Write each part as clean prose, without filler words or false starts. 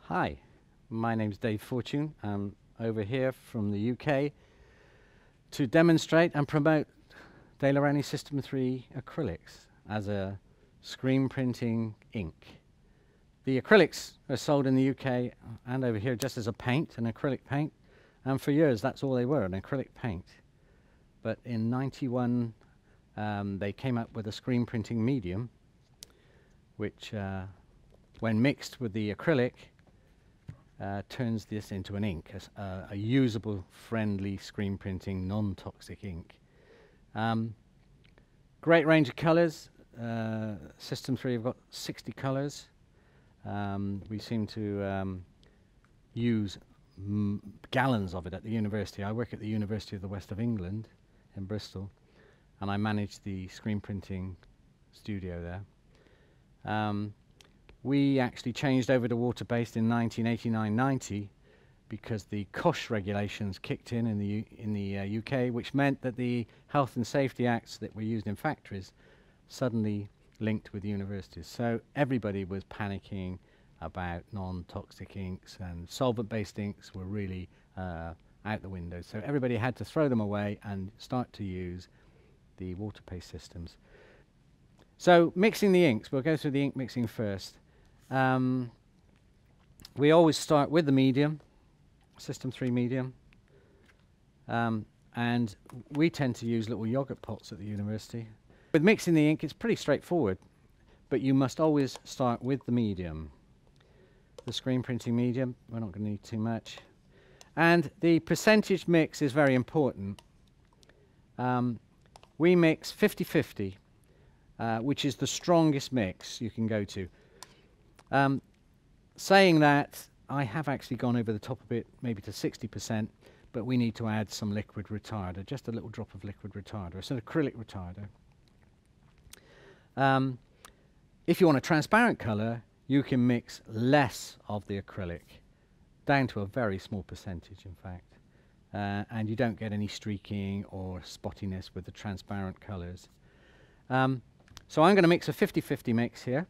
Hi, my name's Dave Fortune. I'm over here from the UK to demonstrate and promote Daler-Rowney System 3 acrylics as a screen printing ink. The acrylics are sold in the UK and over here just as a paint, an acrylic paint, and for years that's all they were, an acrylic paint. But in '91 they came up with a screen printing medium which when mixed with the acrylic turns this into an ink, a usable, friendly, screen printing, non-toxic ink. Great range of colours. System 3 have got 60 colours. We seem to use gallons of it at the university. I work at the University of the West of England in Bristol, and I manage the screen printing studio there. We actually changed over to water-based in 1989-90 because the COSH regulations kicked in the UK, which meant that the health and safety acts that were used in factories suddenly linked with universities. So everybody was panicking about non-toxic inks, and solvent-based inks were really out the window. So everybody had to throw them away and start to use the water-based systems. So mixing the inks, we'll go through the ink mixing first. We always start with the medium, System 3 medium, and we tend to use little yogurt pots at the university. With mixing the ink, it's pretty straightforward, but you must always start with the medium. The screen printing medium, we're not going to need too much. And the percentage mix is very important. We mix 50-50, which is the strongest mix you can go to. Saying that, I have actually gone over the top a bit, maybe to 60%, but we need to add some liquid retarder, just a little drop of liquid retarder. It's an acrylic retarder. If you want a transparent colour, you can mix less of the acrylic, down to a very small percentage, in fact, and you don't get any streaking or spottiness with the transparent colours. So I'm going to mix a 50-50 mix here.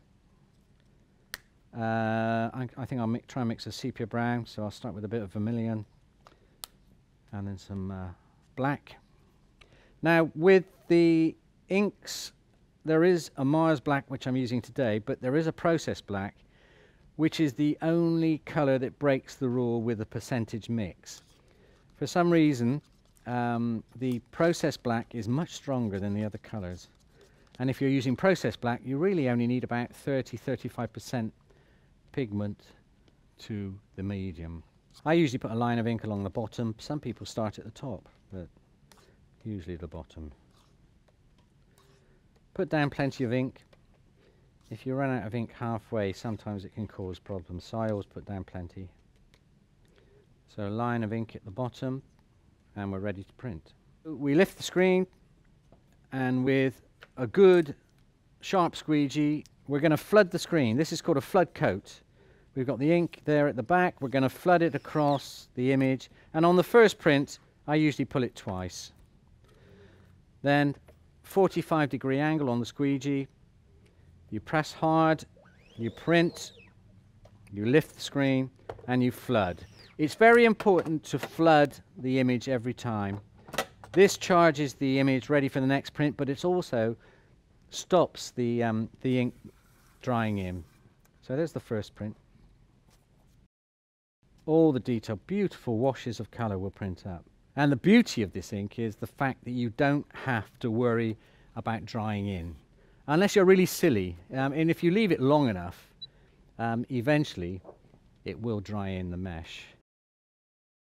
I think I'll try and mix a sepia brown, so I'll start with a bit of vermilion and then some black. Now with the inks, there is a Mars black which I'm using today, but there is a process black which is the only colour that breaks the rule with a percentage mix. For some reason the process black is much stronger than the other colours, and if you're using process black you really only need about 30-35% pigment to the medium. I usually put a line of ink along the bottom. Some people start at the top, but usually the bottom. Put down plenty of ink. If you run out of ink halfway, sometimes it can cause problems, so I always put down plenty. So a line of ink at the bottom, and we're ready to print. We lift the screen, and with a good sharp squeegee we're going to flood the screen. This is called a flood coat. We've got the ink there at the back. We're going to flood it across the image, and on the first print I usually pull it twice. Then 45-degree angle on the squeegee. You press hard, you print, you lift the screen, and you flood. It's very important to flood the image every time. This charges the image ready for the next print, but it also stops the ink drying in. So there's the first print. All the detail, beautiful washes of colour will print up. And the beauty of this ink is the fact that you don't have to worry about drying in, unless you're really silly. And if you leave it long enough, eventually it will dry in the mesh.